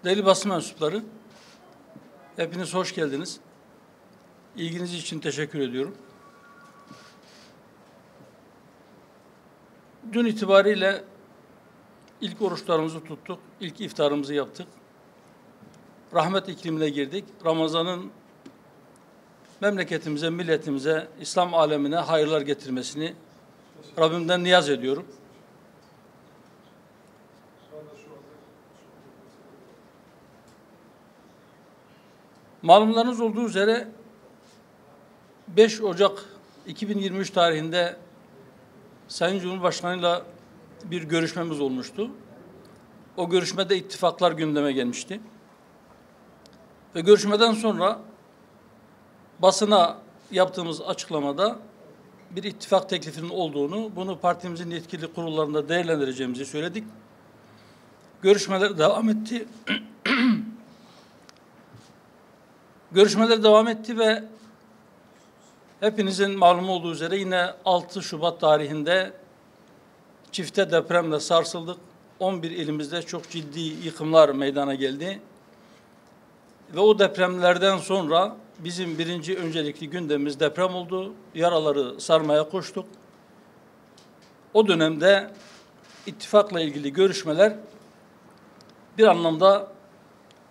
Değerli basın mensupları, hepiniz hoş geldiniz. İlginiz için teşekkür ediyorum. Dün itibariyle ilk oruçlarımızı tuttuk, ilk iftarımızı yaptık. Rahmet iklimine girdik. Ramazan'ın memleketimize, milletimize, İslam alemine hayırlar getirmesini Rabbimden niyaz ediyorum. Malumunuz olduğu üzere 5 Ocak 2023 tarihinde Sayın Cumhurbaşkanı'yla bir görüşmemiz olmuştu. O görüşmede ittifaklar gündeme gelmişti. Ve görüşmeden sonra basına yaptığımız açıklamada bir ittifak teklifinin olduğunu, bunu partimizin yetkili kurullarında değerlendireceğimizi söyledik. Görüşmeler devam etti. Görüşmeler devam etti ve hepinizin malumu olduğu üzere yine 6 Şubat tarihinde çifte depremle sarsıldık. 11 ilimizde çok ciddi yıkımlar meydana geldi. Ve o depremlerden sonra bizim birinci öncelikli gündemimiz deprem oldu. Yaraları sarmaya koştuk. O dönemde ittifakla ilgili görüşmeler bir anlamda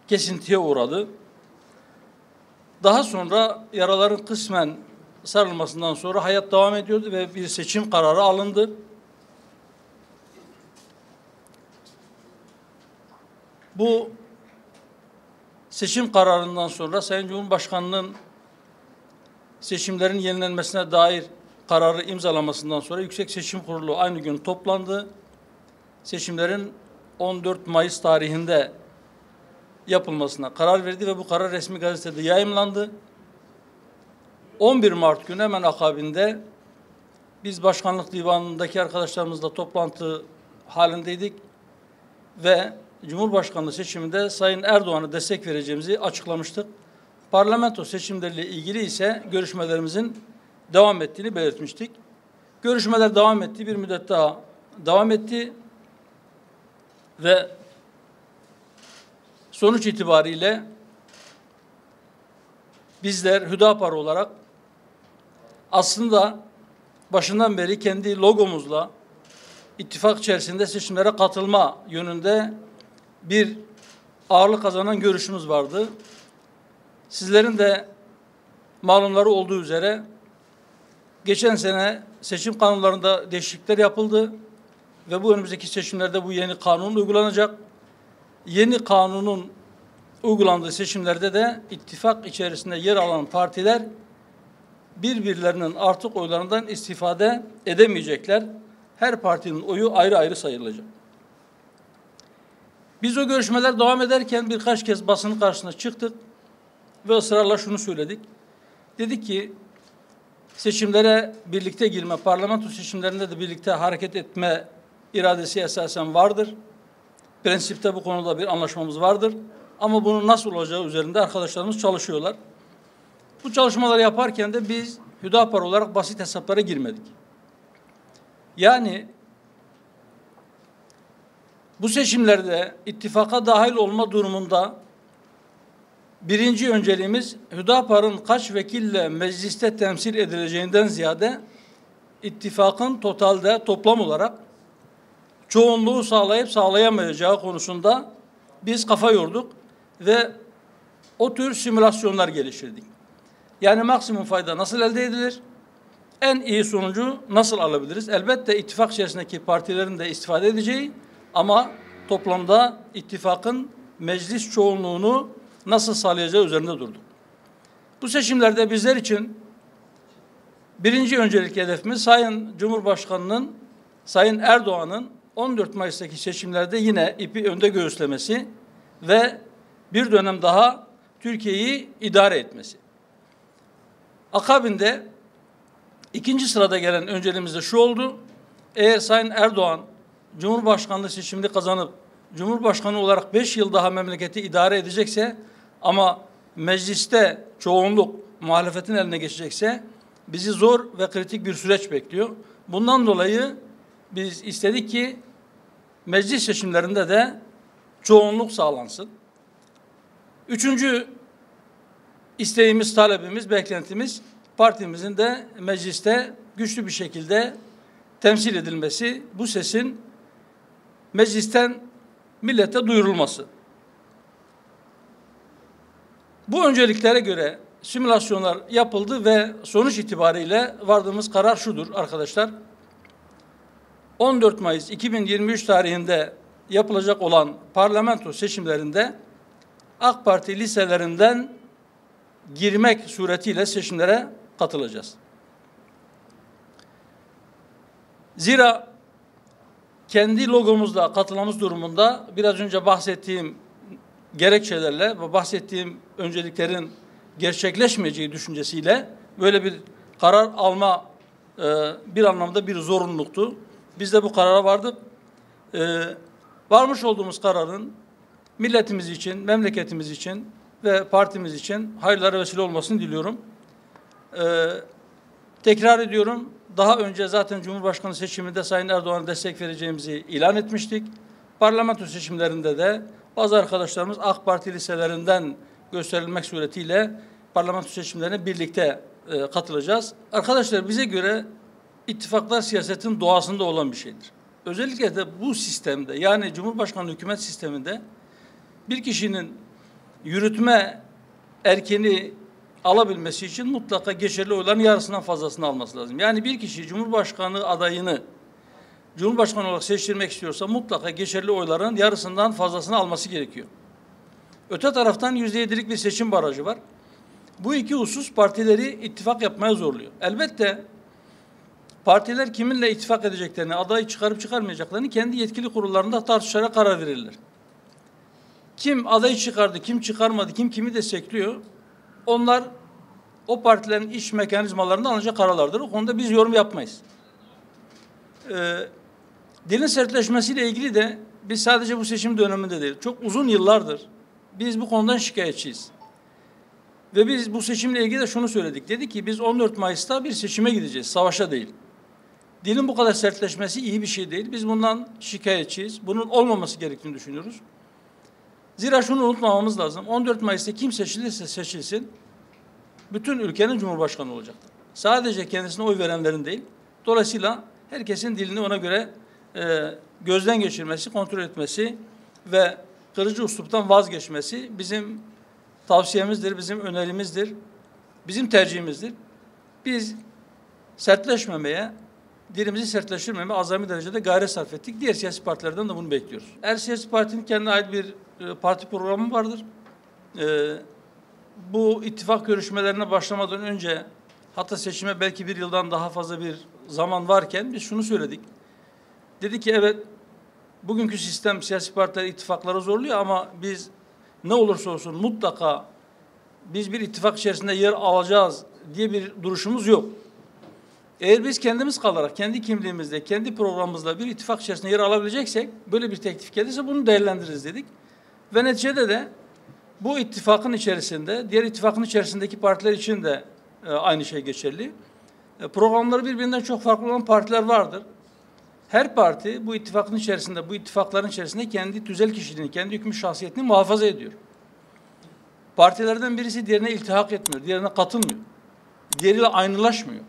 kesintiye uğradı. Daha sonra yaraların kısmen sarılmasından sonra hayat devam ediyordu ve bir seçim kararı alındı. Bu seçim kararından sonra Sayın Cumhurbaşkanı'nın seçimlerin yenilenmesine dair kararı imzalamasından sonra Yüksek Seçim Kurulu aynı gün toplandı. Seçimlerin 14 Mayıs tarihinde yapılmasına karar verdi ve bu karar resmi gazetede yayımlandı. 11 Mart günü hemen akabinde biz Başkanlık Divanı'ndaki arkadaşlarımızla toplantı halindeydik ve Cumhurbaşkanlığı seçiminde Sayın Erdoğan'a destek vereceğimizi açıklamıştık. Parlamento seçimleriyle ilgili ise görüşmelerimizin devam ettiğini belirtmiştik. Görüşmeler devam etti, bir müddet daha devam etti ve sonuç itibariyle bizler Hüdapar olarak aslında başından beri kendi logomuzla ittifak içerisinde seçimlere katılma yönünde bir ağırlık kazanan görüşümüz vardı. Sizlerin de malumları olduğu üzere geçen sene seçim kanunlarında değişiklikler yapıldı ve bu önümüzdeki seçimlerde bu yeni kanun uygulanacak. Yeni kanunun uygulandığı seçimlerde de ittifak içerisinde yer alan partiler birbirlerinin artık oylarından istifade edemeyecekler. Her partinin oyu ayrı ayrı sayılacak. Biz o görüşmeler devam ederken birkaç kez basının karşısına çıktık ve ısrarla şunu söyledik. Dedik ki seçimlere birlikte girme, parlamento seçimlerinde de birlikte hareket etme iradesi esasen vardır. Prensipte bu konuda bir anlaşmamız vardır. Ama bunun nasıl olacağı üzerinde arkadaşlarımız çalışıyorlar. Bu çalışmaları yaparken de biz Hüdapar olarak basit hesaplara girmedik. Yani bu seçimlerde ittifaka dahil olma durumunda birinci önceliğimiz Hüdapar'ın kaç vekille mecliste temsil edileceğinden ziyade ittifakın totalde toplam olarak çoğunluğu sağlayıp sağlayamayacağı konusunda biz kafa yorduk ve o tür simülasyonlar geliştirdik. Yani maksimum fayda nasıl elde edilir? En iyi sonucu nasıl alabiliriz? Elbette ittifak içerisindeki partilerin de istifade edeceği ama toplamda ittifakın meclis çoğunluğunu nasıl sağlayacağı üzerinde durduk. Bu seçimlerde bizler için birinci öncelikli hedefimiz Sayın Cumhurbaşkanı'nın, Sayın Erdoğan'ın 14 Mayıs'taki seçimlerde yine ipi önde göğüslemesi ve bir dönem daha Türkiye'yi idare etmesi. Akabinde ikinci sırada gelen önceliğimiz de şu oldu. Eğer Sayın Erdoğan Cumhurbaşkanlığı seçimini kazanıp Cumhurbaşkanı olarak 5 yıl daha memleketi idare edecekse ama mecliste çoğunluk muhalefetin eline geçecekse bizi zor ve kritik bir süreç bekliyor. Bundan dolayı biz istedik ki meclis seçimlerinde de çoğunluk sağlansın. Üçüncü isteğimiz, talebimiz, beklentimiz partimizin de mecliste güçlü bir şekilde temsil edilmesi, bu sesin meclisten millete duyurulması. Bu önceliklere göre simülasyonlar yapıldı ve sonuç itibariyle vardığımız karar şudur arkadaşlar. 14 Mayıs 2023 tarihinde yapılacak olan parlamento seçimlerinde AK Parti liselerinden girmek suretiyle seçimlere katılacağız. Zira kendi logomuzla katılmamız durumunda biraz önce bahsettiğim gerekçelerle ve bahsettiğim önceliklerin gerçekleşmeyeceği düşüncesiyle böyle bir karar alma bir anlamda bir zorunluluktu. Biz de bu karara vardık. Varmış olduğumuz kararın milletimiz için, memleketimiz için ve partimiz için hayırlara vesile olmasını diliyorum. Tekrar ediyorum, daha önce zaten Cumhurbaşkanı seçiminde Sayın Erdoğan'a destek vereceğimizi ilan etmiştik. Parlamento seçimlerinde de bazı arkadaşlarımız AK Parti liselerinden gösterilmek suretiyle parlamento seçimlerine birlikte katılacağız. Arkadaşlar, bize göre ittifaklar siyasetin doğasında olan bir şeydir. Özellikle de bu sistemde, yani Cumhurbaşkanlığı hükümet sisteminde bir kişinin yürütme erkeni alabilmesi için mutlaka geçerli oyların yarısından fazlasını alması lazım. Yani bir kişi Cumhurbaşkanı adayını Cumhurbaşkanı olarak seçtirmek istiyorsa mutlaka geçerli oyların yarısından fazlasını alması gerekiyor. Öte taraftan %7'lik bir seçim barajı var. Bu iki husus partileri ittifak yapmaya zorluyor. Elbette partiler kiminle ittifak edeceklerini, adayı çıkarıp çıkarmayacaklarını kendi yetkili kurullarında tartışarak karar verirler. Kim adayı çıkardı, kim çıkarmadı, kim kimi destekliyor, onlar o partilerin iç mekanizmalarında alınacak kararlardır. O konuda biz yorum yapmayız. Dilin sertleşmesiyle ilgili de biz sadece bu seçim döneminde değil, çok uzun yıllardır biz bu konudan şikayetçiyiz. Ve biz bu seçimle ilgili de şunu söyledik. Dedik ki biz 14 Mayıs'ta bir seçime gideceğiz, savaşa değil. Dilin bu kadar sertleşmesi iyi bir şey değil. Biz bundan şikayetçiyiz. Bunun olmaması gerektiğini düşünüyoruz. Zira şunu unutmamamız lazım. 14 Mayıs'ta kim seçilirse seçilsin, bütün ülkenin cumhurbaşkanı olacaktır. Sadece kendisine oy verenlerin değil. Dolayısıyla herkesin dilini ona göre gözden geçirmesi, kontrol etmesi ve kırıcı üsluptan vazgeçmesi bizim tavsiyemizdir, bizim önerimizdir, bizim tercihimizdir. Biz sertleşmemeye, dilimizi sertleştirmemeye azami derecede gayret sarf ettik. Diğer siyasi partilerden de bunu bekliyoruz. Her siyasi partinin kendine ait bir parti programı vardır. Bu ittifak görüşmelerine başlamadan önce, hatta seçime belki bir yıldan daha fazla bir zaman varken biz şunu söyledik. Dedi ki evet, bugünkü sistem siyasi partiler ittifaklara zorluyor ama biz ne olursa olsun mutlaka biz bir ittifak içerisinde yer alacağız diye bir duruşumuz yok. Eğer biz kendimiz kalarak, kendi kimliğimizde, kendi programımızla bir ittifak içerisinde yer alabileceksek, böyle bir teklif gelirse bunu değerlendiririz dedik. Ve neticede de bu ittifakın içerisinde, diğer ittifakın içerisindeki partiler için de aynı şey geçerli. Programları birbirinden çok farklı olan partiler vardır. Her parti bu ittifakın içerisinde, bu ittifakların içerisinde kendi tüzel kişiliğini, kendi hükmü şahsiyetini muhafaza ediyor. Partilerden birisi diğerine iltihak etmiyor, diğerine katılmıyor, diğeriyle aynılaşmıyor.